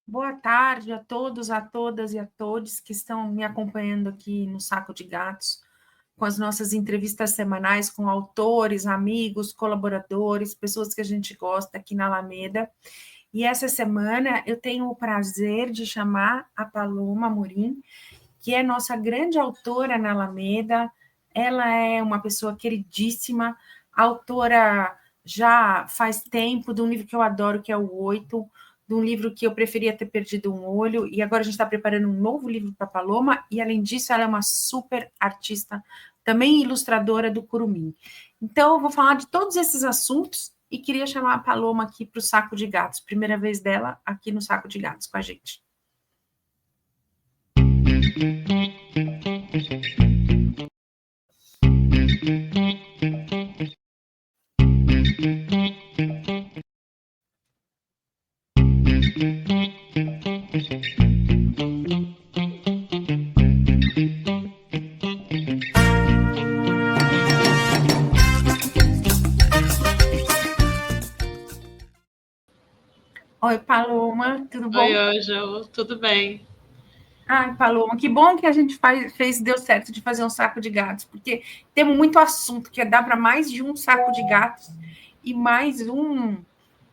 Boa tarde a todos, a todas e a todos que estão me acompanhando aqui no Saco de Gatos, com as nossas entrevistas semanais com autores, amigos, colaboradores, pessoas que a gente gosta aqui na Alameda. E essa semana eu tenho o prazer de chamar a Paloma Amorim, que é nossa grande autora na Alameda. Ela é uma pessoa queridíssima, autora já faz tempo de um livro que eu adoro, que é o Oito, de um livro que eu preferia ter perdido um olho, e agora a gente está preparando um novo livro para a Paloma, e além disso, ela é uma super artista, também ilustradora do Curumim. Então, eu vou falar de todos esses assuntos e queria chamar a Paloma aqui para o Saco de Gatos, primeira vez dela aqui no Saco de Gatos com a gente. Oi, Paloma, tudo Oi, bom? Ângelo, tudo bem? Ai, Paloma, que bom que a gente deu certo de fazer um saco de gatos, porque temos muito assunto que dá para mais de um saco de gatos e mais um,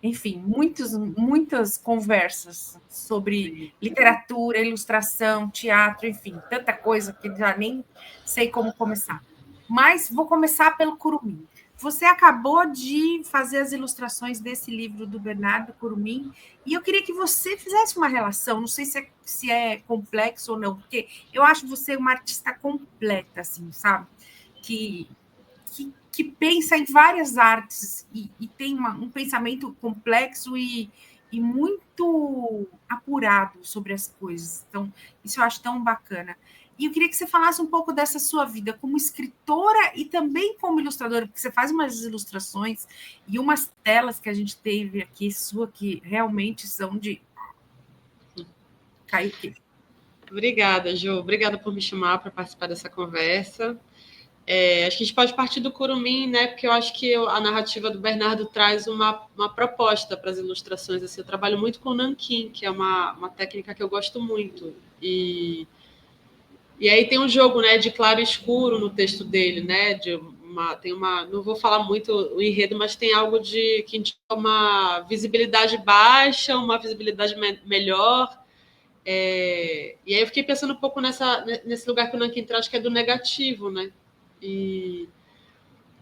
enfim, muitas conversas sobre Sim. literatura, ilustração, teatro, enfim, tanta coisa que já nem sei como começar. Mas vou começar pelo Curumim. Você acabou de fazer as ilustrações desse livro do Bernardo Curumim, e eu queria que você fizesse uma relação, não sei se é complexo ou não, porque eu acho você uma artista completa, assim, sabe? Que pensa em várias artes e tem um pensamento complexo e muito apurado sobre as coisas. Então, isso eu acho tão bacana. E eu queria que você falasse um pouco dessa sua vida como escritora e também como ilustradora, porque você faz umas ilustrações e umas telas que a gente teve aqui, sua, que realmente são de cair o quê? Obrigada, Ju. Obrigada por me chamar para participar dessa conversa. Acho que a gente pode partir do Curumim, né? Porque eu acho que a narrativa do Bernardo traz uma proposta para as ilustrações. Assim, eu trabalho muito com nanquim, que é uma técnica que eu gosto muito. E aí tem um jogo, né, de claro e escuro no texto dele, né? Não vou falar muito o enredo, mas tem algo de que indica uma visibilidade baixa, uma visibilidade melhor. E aí eu fiquei pensando um pouco nesse lugar que o Nankin traz, que é do negativo, né? E,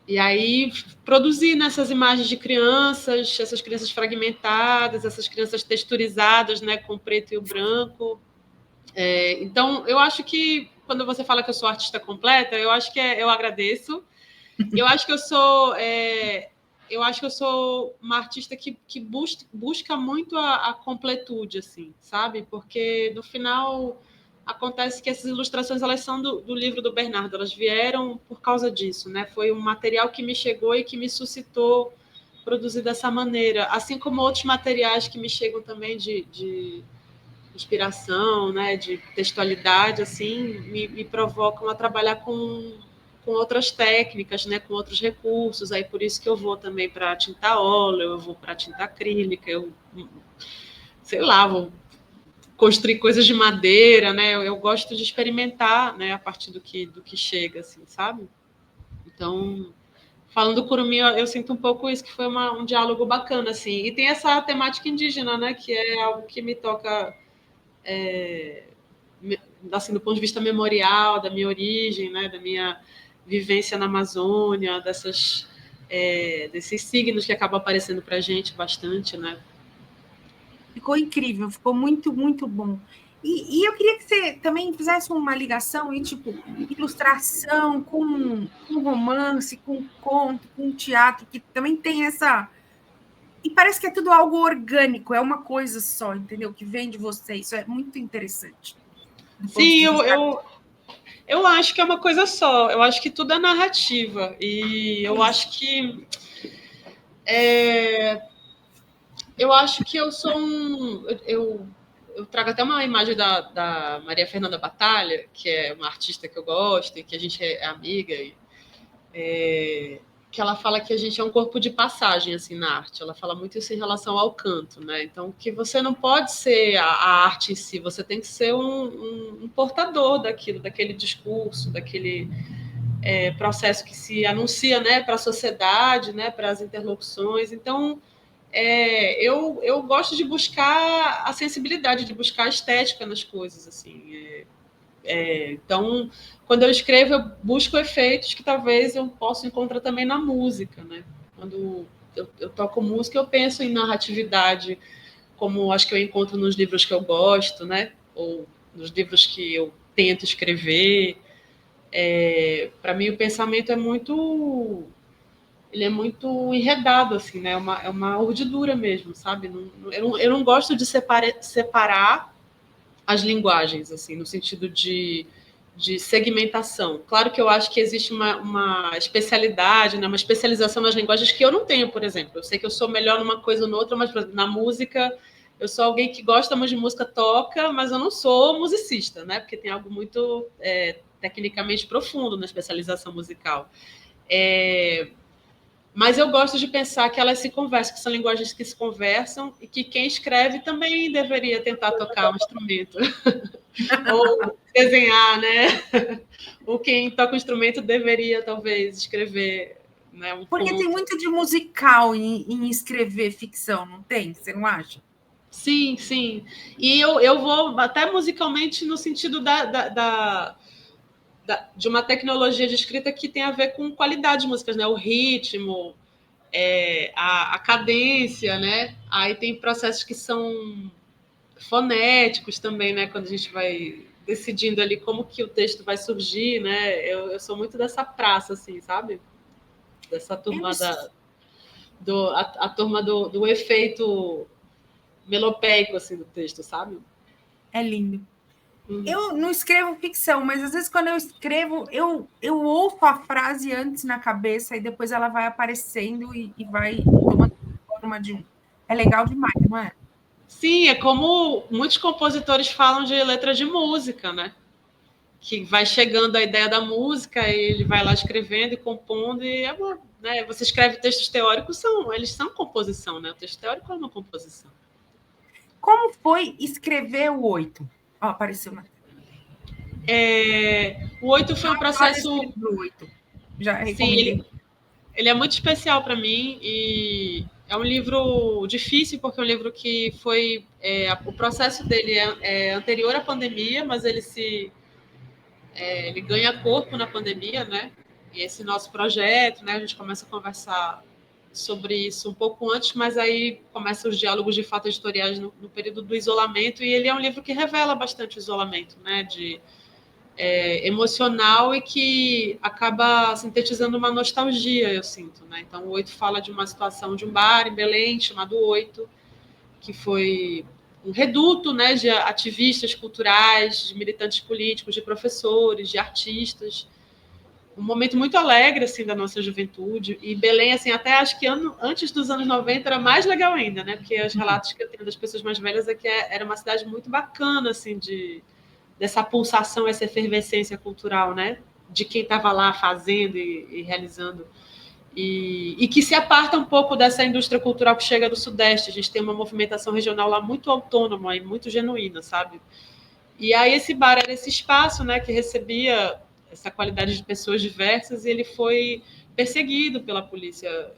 e aí produzir nessas imagens de crianças, essas crianças fragmentadas, essas crianças texturizadas, né, com o preto e o branco. Então, eu acho que quando você fala que eu sou artista completa, eu acho que eu agradeço. Eu acho que eu sou uma artista que busca muito a completude, assim, sabe? Porque no final acontece que essas ilustrações elas são do livro do Bernardo, elas vieram por causa disso, né? Foi um material que me chegou e que me suscitou produzir dessa maneira, assim como outros materiais que me chegam também de inspiração, né, de textualidade, assim, me provocam a trabalhar com outras técnicas, né, com outros recursos. Aí por isso que eu vou também para tinta óleo, eu vou para tinta acrílica, eu sei lá, vou construir coisas de madeira, né? Eu gosto de experimentar, né, a partir do que chega, assim, sabe? Então, falando do Curumim, eu sinto um pouco isso, que foi um diálogo bacana, assim. E tem essa temática indígena, né, que é algo que me toca assim, do ponto de vista memorial, da minha origem, né, da minha vivência na Amazônia, desses signos que acabam aparecendo para a gente bastante, né? Ficou incrível, ficou muito, muito bom. E eu queria que você também fizesse uma ligação em tipo ilustração com romance, com conto, com teatro, que também tem essa. E parece que é tudo algo orgânico, é uma coisa só, entendeu? Que vem de você. Isso é muito interessante, do ponto Sim, de vista. eu acho que é uma coisa só. Eu acho que tudo é narrativa. E eu Isso. acho que. É, eu acho que eu sou um. Eu trago até uma imagem da Maria Fernanda Batalha, que é uma artista que eu gosto e que a gente é amiga. E, que ela fala que a gente é um corpo de passagem assim na arte. Ela fala muito isso em relação ao canto, né? Então que você não pode ser a arte em si, você tem que ser um portador daquilo, daquele discurso, daquele processo que se anuncia, né, para a sociedade, né, para as interlocuções. Então eu gosto de buscar a sensibilidade, de buscar a estética nas coisas, assim. Então, quando eu escrevo, eu busco efeitos que talvez eu possa encontrar também na música, né? Quando eu toco música, eu penso em narratividade, como acho que eu encontro nos livros que eu gosto, né? Ou nos livros que eu tento escrever. Para mim, o pensamento ele é muito enredado, assim, né? É uma urdidura mesmo, sabe? Eu não gosto de separar as linguagens, assim, no sentido de segmentação. Claro que eu acho que existe uma especialidade, né, uma especialização nas linguagens que eu não tenho, por exemplo. Eu sei que eu sou melhor numa coisa ou noutra, mas, por exemplo, na música, eu sou alguém que gosta muito de música, toca, mas eu não sou musicista, né? Porque tem algo muito tecnicamente profundo na especialização musical. Mas eu gosto de pensar que elas se conversam, que são linguagens que se conversam e que quem escreve também deveria tentar tocar um instrumento. Ou desenhar, né? Ou quem toca um instrumento deveria, talvez, escrever, né, um Porque tem conto. muito de musical em escrever ficção, não tem? Você não acha? Sim, sim. E eu vou até musicalmente no sentido de uma tecnologia de escrita que tem a ver com qualidade de músicas, né? O ritmo, a cadência, né? Aí tem processos que são fonéticos também, né? Quando a gente vai decidindo ali como que o texto vai surgir, né? Eu sou muito dessa praça, assim, sabe? Dessa turma a turma do efeito melopeico, assim, do texto, sabe? É lindo. Uhum. Eu não escrevo ficção, mas às vezes quando eu escrevo, eu ouço a frase antes na cabeça e depois ela vai aparecendo e vai tomando forma de um. É legal demais, não é? Sim, é como muitos compositores falam de letra de música, né? Que vai chegando a ideia da música e ele vai lá escrevendo e compondo e né? Você escreve textos teóricos, eles são composição, né? O texto teórico é uma composição. Como foi escrever o oito? Ó, apareceu na tela. O 8 foi um Adoro processo. esse livro 8. Já Sim, recomendei. ele é muito especial para mim e é um livro difícil porque é um livro que foi o processo dele é anterior à pandemia, mas ele ganha corpo na pandemia, né? E esse nosso projeto, né? A gente começa a conversar sobre isso um pouco antes, mas aí começam os diálogos de fato editoriais no período do isolamento e ele é um livro que revela bastante o isolamento, né? Emocional e que acaba sintetizando uma nostalgia, eu sinto, né? Então, o Oito fala de uma situação de um bar em Belém chamado Oito, que foi um reduto, né, de ativistas culturais, de militantes políticos, de professores, de artistas. Um momento muito alegre assim da nossa juventude. E Belém, assim, até acho que antes dos anos 90 era mais legal ainda, né? Porque os relatos que eu tenho das pessoas mais velhas é que era uma cidade muito bacana, assim, dessa pulsação, essa efervescência cultural, né? De quem estava lá fazendo e realizando. E que se aparta um pouco dessa indústria cultural que chega do Sudeste. A gente tem uma movimentação regional lá muito autônoma e muito genuína, sabe? E aí esse bar era esse espaço, né, que recebia essa qualidade de pessoas diversas e ele foi perseguido pela polícia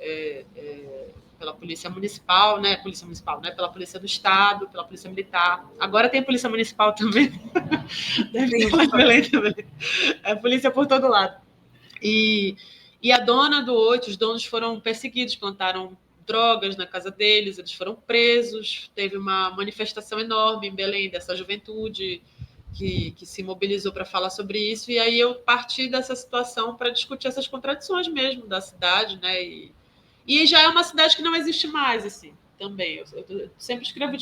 municipal, né, pela polícia do estado, pela polícia militar. Agora tem polícia municipal também. Deve ter lá em Belém também. É polícia por todo lado. E a dona do Oito, os donos foram perseguidos, plantaram drogas na casa deles, eles foram presos. Teve uma manifestação enorme em Belém dessa juventude que se mobilizou para falar sobre isso. E aí eu parti dessa situação para discutir essas contradições mesmo da cidade, né? E já é uma cidade que não existe mais, assim, também. Eu sempre escrevo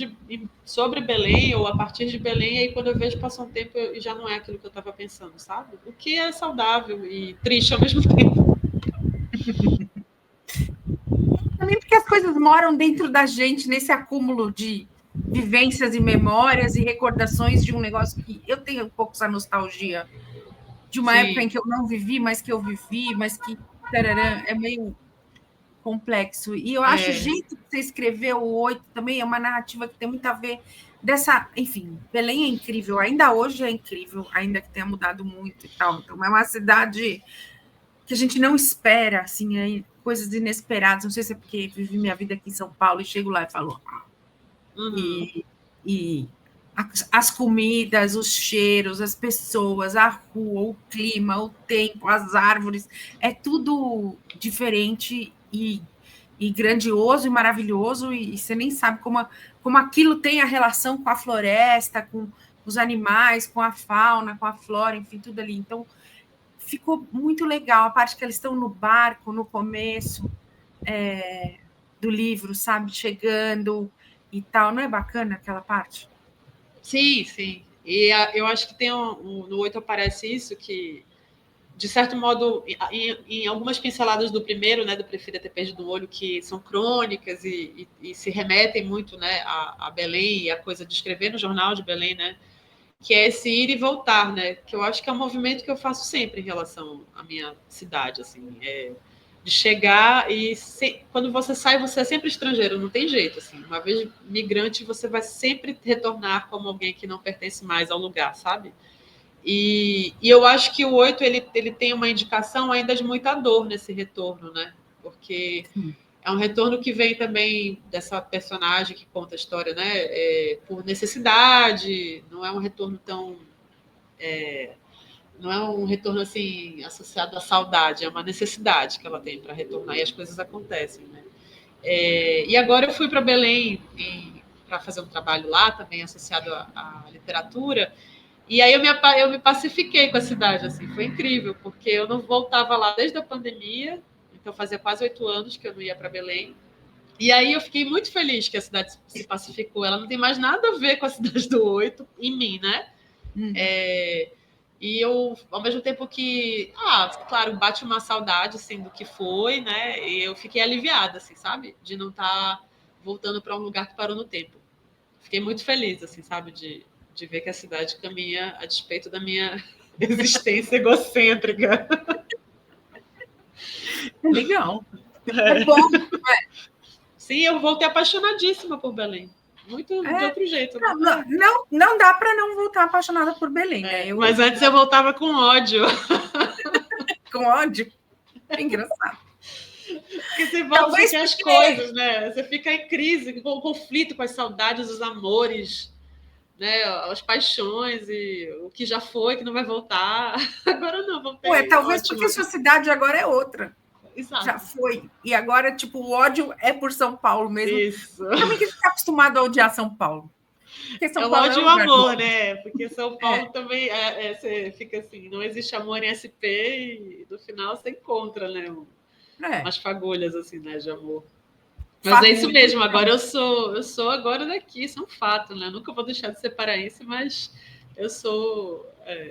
sobre Belém ou a partir de Belém, e aí quando eu vejo passar um tempo e já não é aquilo que eu estava pensando, sabe? O que é saudável e triste ao mesmo tempo. Também porque as coisas moram dentro da gente, nesse acúmulo de vivências e memórias e recordações de um negócio que eu tenho um pouco essa nostalgia de uma época Sim. em que eu não vivi, mas que eu vivi, mas que tararã, é meio. complexo. E eu acho o jeito que você escreveu o 8 também é uma narrativa que tem muito a ver dessa... Enfim, Belém é incrível, ainda hoje é incrível, ainda que tenha mudado muito e tal. Então, é uma cidade que a gente não espera, assim, aí, coisas inesperadas. Não sei se é porque vivi minha vida aqui em São Paulo e chego lá e falo... E as comidas, os cheiros, as pessoas, a rua, o clima, o tempo, as árvores, é tudo diferente e grandioso e maravilhoso, e você nem sabe como aquilo tem a relação com a floresta, com os animais, com a fauna, com a flora, enfim, tudo ali. Então, ficou muito legal a parte que eles estão no barco, no começo do livro, sabe? Chegando e tal. Não é bacana aquela parte? Sim, sim. E eu acho que tem no 8 aparece isso, que, de certo modo, em algumas pinceladas do primeiro, né, do Prefiro Ter Perdido o Olho, que são crônicas e se remetem muito, né, a Belém e a coisa de escrever no jornal de Belém, né, que é esse ir e voltar, né, que eu acho que é um movimento que eu faço sempre em relação à minha cidade, assim, de chegar quando você sai, você é sempre estrangeiro, não tem jeito, assim, uma vez migrante, você vai sempre retornar como alguém que não pertence mais ao lugar, sabe? E eu acho que o 8 ele tem uma indicação ainda de muita dor nesse retorno, né? Porque é um retorno que vem também dessa personagem que conta a história, né? Por necessidade, não é um retorno tão. Não é um retorno assim associado à saudade, é uma necessidade que ela tem para retornar e as coisas acontecem, né? E agora eu fui para Belém para fazer um trabalho lá, também associado à literatura. E aí eu me pacifiquei com a cidade, assim, foi incrível, porque eu não voltava lá desde a pandemia, então fazia quase 8 anos que eu não ia para Belém. E aí eu fiquei muito feliz que a cidade se pacificou. Ela não tem mais nada a ver com a cidade do 8 em mim, né? E eu, ao mesmo tempo que, claro, bate uma saudade, assim, do que foi, né? E eu fiquei aliviada, assim, sabe? De não estar voltando para um lugar que parou no tempo. Fiquei muito feliz, assim, sabe? De ver que a cidade caminha a despeito da minha existência egocêntrica. É legal. É bom. Sim, eu voltei apaixonadíssima por Belém. Muito de outro jeito. Né? Não dá para não voltar apaixonada por Belém, né? Mas antes eu voltava com ódio. Com ódio? É engraçado. Porque você volta a sentir as coisas, né? Você fica em crise, com o conflito com as saudades, os amores, né? As paixões e o que já foi, que não vai voltar. Agora não, voltei. Talvez ótimo. Porque sua cidade agora é outra. Exato. Já foi. E agora, tipo, o ódio é por São Paulo mesmo. Isso. Também que está acostumado a odiar São Paulo. São Paulo ódio e o amor, né? Porque São Paulo também você fica assim, não existe amor em SP e no final você encontra, né? Umas fagulhas assim, né, de amor. Mas é isso mesmo, agora eu sou agora daqui, isso é um fato, né? Eu nunca vou deixar de ser paraense, mas eu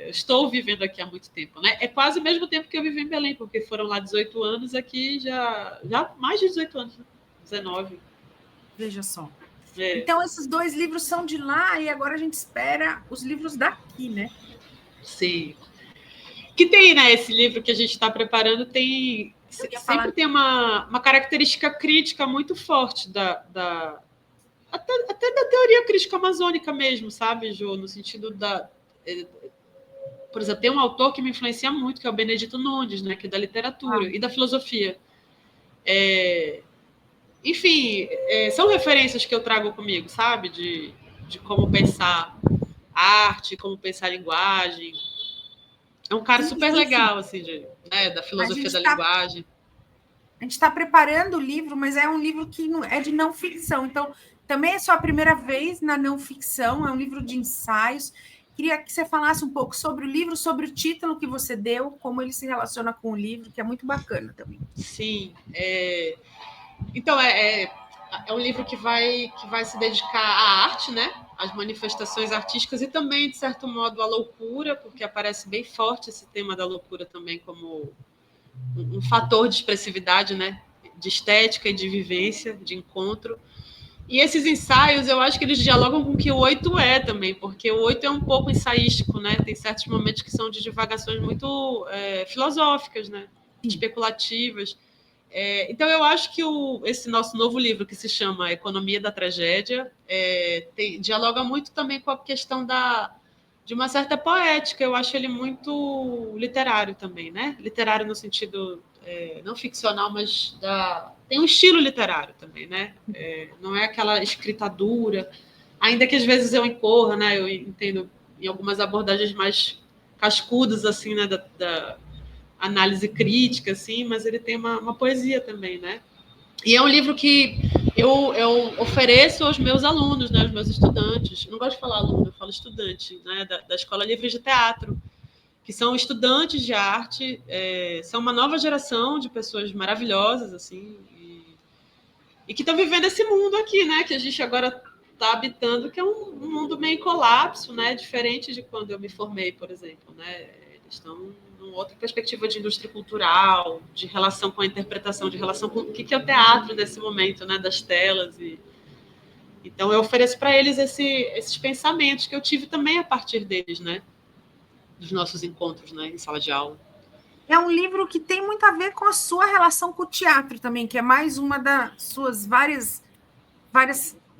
estou vivendo aqui há muito tempo, né? É quase o mesmo tempo que eu vivi em Belém, porque foram lá 18 anos, aqui já mais de 18 anos, 19. Veja só. Então, esses 2 livros são de lá e agora a gente espera os livros daqui, né? Sim. Que tem, né? Esse livro que a gente está preparando sempre tem uma característica crítica muito forte até da teoria crítica amazônica mesmo, sabe, Jô? No sentido por exemplo, tem um autor que me influencia muito, que é o Benedito Nunes, né? Que é da literatura e da filosofia. Enfim, são referências que eu trago comigo, sabe? De como pensar arte, como pensar linguagem. É um cara super legal, assim, da filosofia da linguagem. A gente está preparando o livro, mas é um livro que é de não ficção. Então, também é sua primeira vez na não ficção, é um livro de ensaios. Queria que você falasse um pouco sobre o livro, sobre o título que você deu, como ele se relaciona com o livro, que é muito bacana também. Sim. Então, é um livro que vai se dedicar à arte, né? Às manifestações artísticas e também, de certo modo, à loucura, porque aparece bem forte esse tema da loucura também como um fator de expressividade, né? De estética e de vivência, de encontro. E esses ensaios, eu acho que eles dialogam com o que o 8 é também, porque o 8 é um pouco ensaístico, né? Tem certos momentos que são de divagações muito filosóficas, né? Especulativas. Então, eu acho que esse nosso novo livro, que se chama Economia da Tragédia, dialoga muito também com a questão de uma certa poética. Eu acho ele muito literário também, né? Literário no sentido não ficcional, mas tem um estilo literário também, né? Não é aquela escrita dura, ainda que às vezes eu incorra, né? Eu entendo em algumas abordagens mais cascudas, assim, né? Da análise crítica, assim, mas ele tem uma poesia também, né? E é um livro que eu ofereço aos meus alunos, né, aos meus estudantes. Eu não gosto de falar aluno, eu falo estudante, né, da Escola Livre de Teatro, que são estudantes de arte, são uma nova geração de pessoas maravilhosas, assim, e que estão vivendo esse mundo aqui, né, que a gente agora está habitando, que é um mundo meio em colapso, né, diferente de quando eu me formei, por exemplo, né. Eles estão numa outra perspectiva de indústria cultural, de relação com a interpretação, de relação com o que é o teatro nesse momento, né, das telas. Então, eu ofereço para eles esses pensamentos que eu tive também a partir deles, né, dos nossos encontros, né, em sala de aula. É um livro que tem muito a ver com a sua relação com o teatro também, que é mais uma das suas várias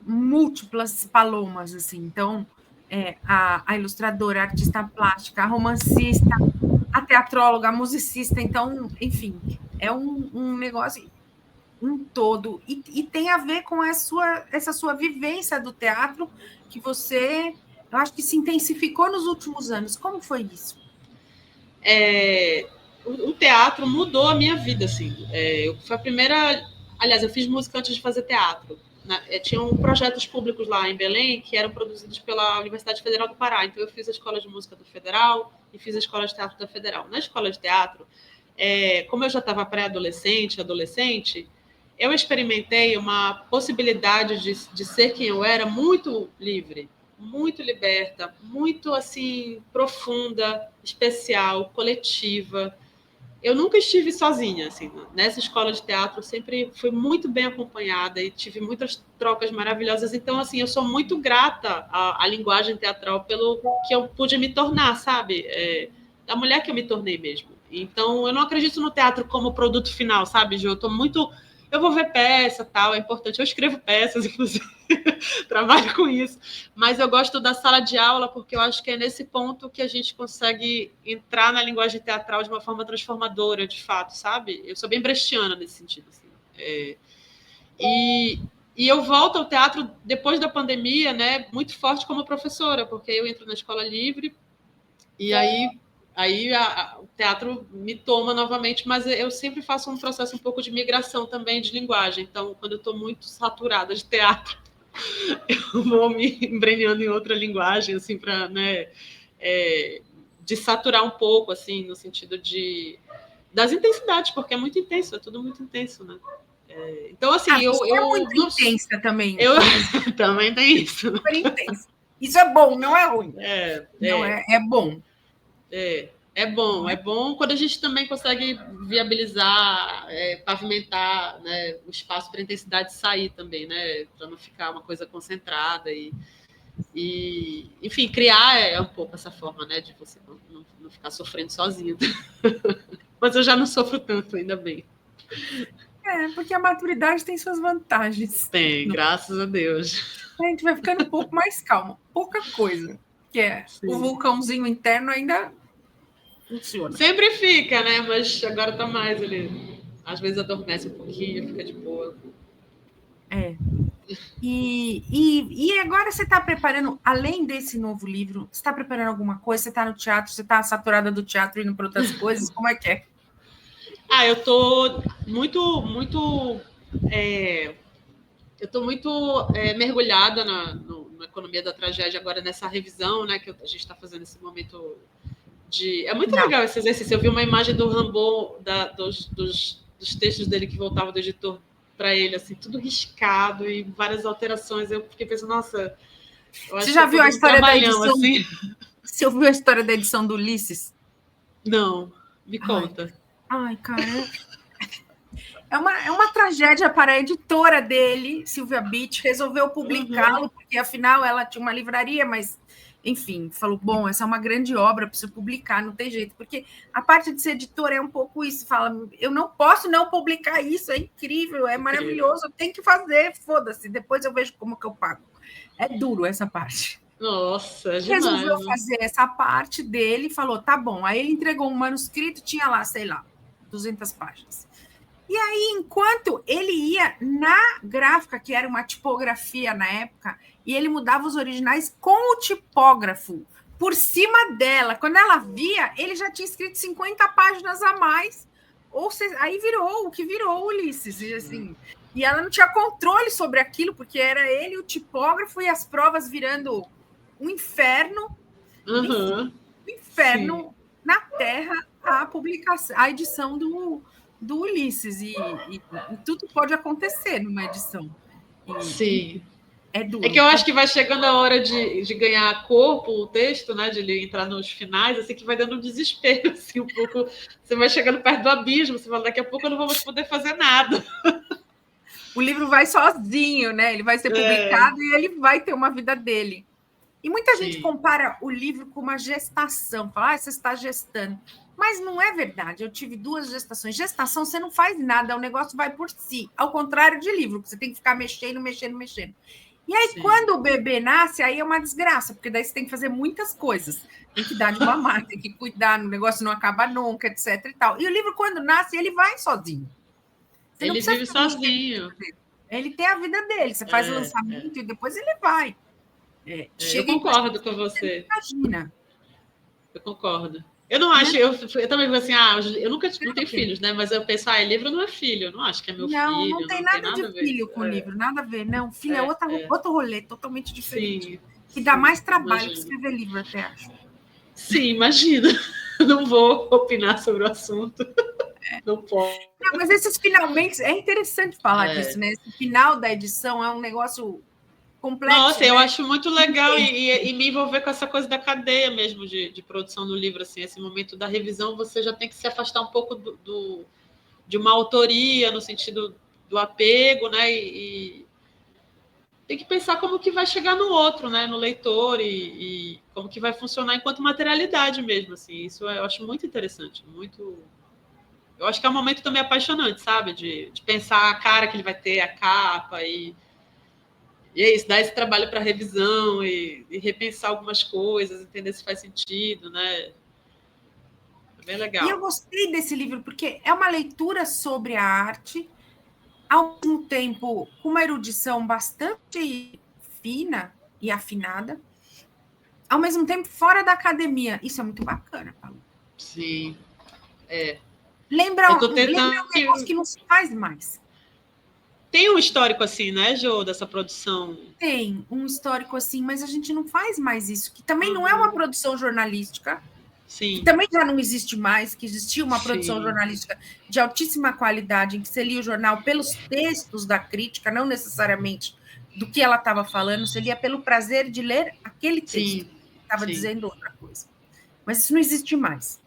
múltiplas palomas, assim. Então, a ilustradora, a artista plástica, a romancista, a teatróloga, a musicista. Então, enfim, é um negócio um todo. E tem a ver com essa sua vivência do teatro, que eu acho que se intensificou nos últimos anos. Como foi isso? O teatro mudou a minha vida, assim. Foi a primeira... Aliás, eu fiz música antes de fazer teatro. Tinham projetos públicos lá em Belém que eram produzidos pela Universidade Federal do Pará. Então, eu fiz a escola de música do Federal e fiz a escola de teatro da Federal. Na escola de teatro, como eu já estava pré-adolescente, adolescente, eu experimentei uma possibilidade de ser quem eu era muito livre, muito liberta, muito assim profunda, especial, coletiva. Eu nunca estive sozinha, assim, nessa escola de teatro, eu sempre fui muito bem acompanhada e tive muitas trocas maravilhosas. Então, assim, eu sou muito grata à linguagem teatral pelo que eu pude me tornar, sabe? Da mulher que eu me tornei mesmo. Então, eu não acredito no teatro como produto final, sabe, Ju? Eu vou ver peça, tal, é importante. Eu escrevo peças, inclusive, trabalho com isso. Mas eu gosto da sala de aula porque eu acho que é nesse ponto que a gente consegue entrar na linguagem teatral de uma forma transformadora, de fato, sabe? Eu sou bem brechtiana nesse sentido. Assim. E eu volto ao teatro depois da pandemia, né? Muito forte como professora, porque eu entro na escola livre e aí o teatro me toma novamente, mas eu sempre faço um processo um pouco de migração também de linguagem. Então, quando eu estou muito saturada de teatro, eu vou me embrenhando em outra linguagem, assim, para, né, de saturar um pouco, assim, no sentido das intensidades, porque é muito intenso, é tudo muito intenso, né? Então, assim, você é muito intensa também. Também tem isso. Super intensa. Isso é bom, não é ruim. Não, é bom. É bom quando a gente também consegue viabilizar, pavimentar, né, o espaço para a intensidade sair também, né, para não ficar uma coisa concentrada e enfim, criar um pouco essa forma, né, de você não ficar sofrendo sozinho. Mas eu já não sofro tanto, ainda bem. Porque a maturidade tem suas vantagens. Tem, graças a Deus. A gente vai ficando um pouco mais calmo. Pouca coisa, que Sim. O vulcãozinho interno ainda funciona. Sempre fica, né? Mas agora tá mais ali. Às vezes adormece um pouquinho, fica de boa. E agora você está preparando, além desse novo livro, você está preparando alguma coisa? Você está no teatro? Você está saturada do teatro indo para outras coisas? Como é que é? Eu estou muito, muito... eu estou muito mergulhada na economia da tragédia agora, nessa revisão, né, que a gente está fazendo nesse momento de... É muito legal esse exercício. Eu vi uma imagem do Rambo, dos textos dele que voltavam do editor para ele, assim, tudo riscado e várias alterações. Eu fiquei pensando, nossa... Você já viu a história da edição? Assim. Você ouviu a história da edição do Ulisses? Não, me conta. Ai, cara... É uma tragédia para a editora dele, Silvia Beach, resolveu publicá-lo, porque afinal ela tinha uma livraria, mas, enfim, falou: bom, essa é uma grande obra, preciso publicar, não tem jeito, porque a parte de ser editora é um pouco isso, fala: eu não posso não publicar isso, é incrível, é maravilhoso, eu tenho que fazer, foda-se, depois eu vejo como que eu pago. É duro essa parte. Nossa, é demais. Resolveu fazer essa parte dele, falou: tá bom. Aí ele entregou um manuscrito, tinha lá, sei lá, 200 páginas. E aí, enquanto ele ia na gráfica, que era uma tipografia na época, e ele mudava os originais com o tipógrafo por cima dela. Quando ela via, ele já tinha escrito 50 páginas a mais. Ou seja, aí virou o que virou Ulisses. E, assim, e ela não tinha controle sobre aquilo, porque era ele, o tipógrafo, e as provas virando um inferno. Uhum. Um inferno na Terra, a publicação, a edição do Ulisses, e tudo pode acontecer numa edição. Sim. É duro. É que eu acho que vai chegando a hora de ganhar corpo o texto, né? De ele entrar nos finais, assim, que vai dando um desespero, assim, um pouco. Você vai chegando perto do abismo, você fala, daqui a pouco eu não vou mais poder fazer nada. O livro vai sozinho, né? Ele vai ser publicado e ele vai ter uma vida dele. E muita gente compara o livro com uma gestação, fala: você está gestando. Mas não é verdade. Eu tive 2 gestações. Gestação, você não faz nada, o negócio vai por si. Ao contrário de livro, que você tem que ficar mexendo. E aí, quando o bebê nasce, aí é uma desgraça, porque daí você tem que fazer muitas coisas. Tem que dar de mamar, tem que cuidar, o negócio não acaba nunca, etc. E tal. E o livro, quando nasce, ele vai sozinho. Você ele vive sozinho. Ele tem a vida dele. Você faz o lançamento e depois ele vai. Eu concordo com você. Imagina. Eu concordo. Eu não acho, eu também vou assim, eu nunca não tenho filhos, né? Mas eu penso, livro não é filho, eu não acho que é meu filho. Não tem nada de filho com livro, nada a ver. Não, filho é outro rolê, totalmente diferente. Que dá mais trabalho que escrever livro, até acho. Sim, imagina. Não vou opinar sobre o assunto. Não posso. Não, mas esses finalmente, é interessante falar disso, né? Esse final da edição é um negócio complexo. Nossa, eu acho muito legal e me envolver com essa coisa da cadeia mesmo de produção do livro, assim, esse momento da revisão, você já tem que se afastar um pouco de uma autoria, no sentido do apego, né, e tem que pensar como que vai chegar no outro, né, no leitor, e como que vai funcionar enquanto materialidade mesmo, assim, isso eu acho muito interessante, muito... Eu acho que é um momento também apaixonante, sabe, de pensar a cara que ele vai ter, a capa, e é isso, dar esse trabalho para revisão e repensar algumas coisas, entender se faz sentido, né? É bem legal. E eu gostei desse livro, porque é uma leitura sobre a arte, ao mesmo tempo com uma erudição bastante fina e afinada, ao mesmo tempo fora da academia. Isso é muito bacana, Paulo. Sim. Lembra um negócio que não se faz mais. Tem um histórico assim, né, Jo, dessa produção? Tem um histórico assim, mas a gente não faz mais isso, que também não é uma produção jornalística, Sim. que também já não existe mais, que existia uma produção jornalística de altíssima qualidade, em que você lia o jornal pelos textos da crítica, não necessariamente do que ela estava falando, você lia pelo prazer de ler aquele texto, que estava dizendo outra coisa. Mas isso não existe mais.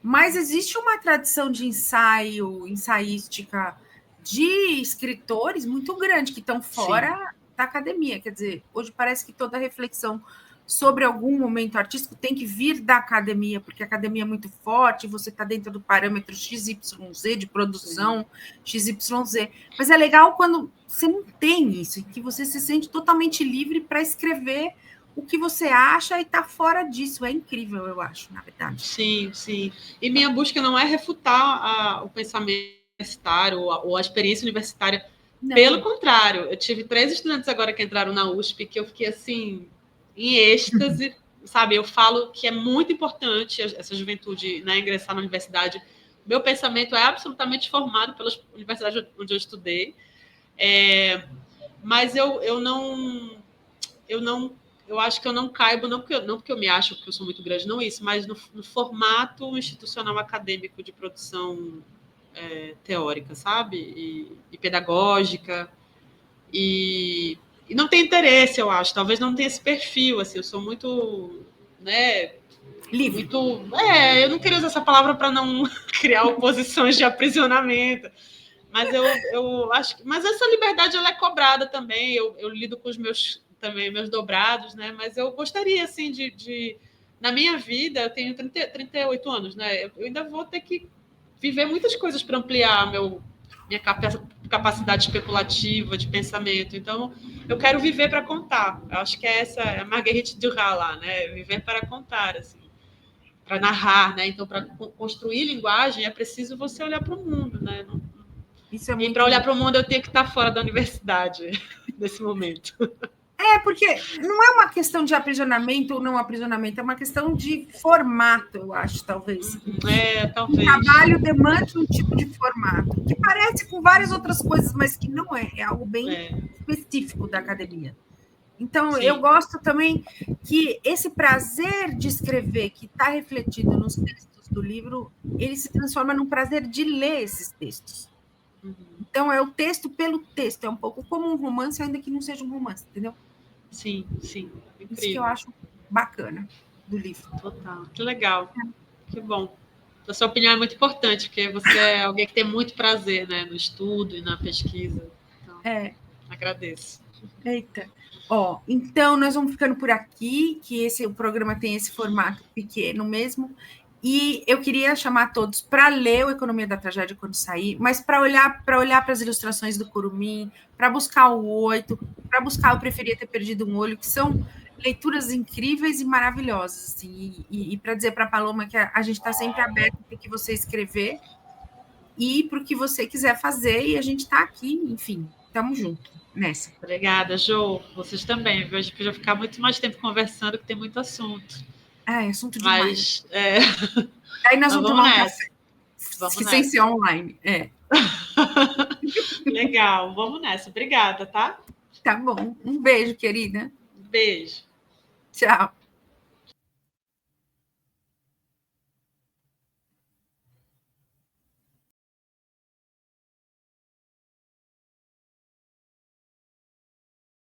Mas existe uma tradição de ensaio, ensaística, de escritores muito grande, que estão fora da academia. Quer dizer, hoje parece que toda reflexão sobre algum momento artístico tem que vir da academia, porque a academia é muito forte, você está dentro do parâmetro XYZ de produção, XYZ. Mas é legal quando você não tem isso, e que você se sente totalmente livre para escrever o que você acha e está fora disso. É incrível, eu acho, na verdade. Sim, sim. E minha busca não é refutar o pensamento universitário ou a experiência universitária. Não. Pelo contrário, eu tive 3 estudantes agora que entraram na USP que eu fiquei assim, em êxtase, sabe? Eu falo que é muito importante essa juventude, né, ingressar na universidade. Meu pensamento é absolutamente formado pelas universidades onde eu estudei, mas eu acho que eu não caibo, não porque eu me acho que eu sou muito grande, não isso, mas no formato institucional acadêmico de produção teórica, sabe? E pedagógica. E não tem interesse, eu acho. Talvez não tenha esse perfil, assim. Eu sou muito, né? Livre. Eu não queria usar essa palavra para não criar oposições de aprisionamento. Mas eu acho que. Mas essa liberdade ela é cobrada também. Eu lido com os meus dobrados, né? Mas eu gostaria, assim, na minha vida, eu tenho 38 anos, né? Eu ainda vou ter que viver muitas coisas para ampliar minha capacidade especulativa de pensamento. Então, eu quero viver para contar. Eu acho que é essa a Marguerite Duras lá, né? Viver para contar, assim, para narrar, né? Então, para construir linguagem é preciso você olhar para o mundo, né? Isso é E muito para olhar bom. para o mundo eu tenho que estar fora da universidade nesse momento. Porque não é uma questão de aprisionamento ou não aprisionamento, é uma questão de formato, eu acho, talvez. O Talvez. trabalho demande um tipo de formato, que parece com várias outras coisas, mas que não é, é algo bem específico da academia. Então, Sim. eu gosto também que esse prazer de escrever, que está refletido nos textos do livro, ele se transforma num prazer de ler esses textos. Então, é o texto pelo texto, é um pouco como um romance, ainda que não seja um romance, entendeu? Sim, sim. Incrível. Isso que eu acho bacana do livro. Total. Que legal. Que bom. A sua opinião é muito importante, porque você é alguém que tem muito prazer, né, no estudo e na pesquisa. Então, agradeço. Eita. Então nós vamos ficando por aqui, que o programa tem esse formato pequeno mesmo. E eu queria chamar todos para ler o Economia da Tragédia quando sair, mas para olhar para as ilustrações do Curumim, para buscar o 8, para buscar Eu Preferia Ter Perdido um Olho, que são leituras incríveis e maravilhosas. Assim, e para dizer para a Paloma que a gente está sempre aberto para o que você escrever e para o que você quiser fazer, e a gente está aqui, enfim, estamos juntos nessa. Obrigada, Jo. Vocês também, viu? A gente podia ficar muito mais tempo conversando, que tem muito assunto. É assunto demais. Mas, Aí nós vamos tomar um café. Vamos que sem ser online. Legal, vamos nessa. Obrigada, tá? Tá bom. Um beijo, querida. Beijo. Tchau.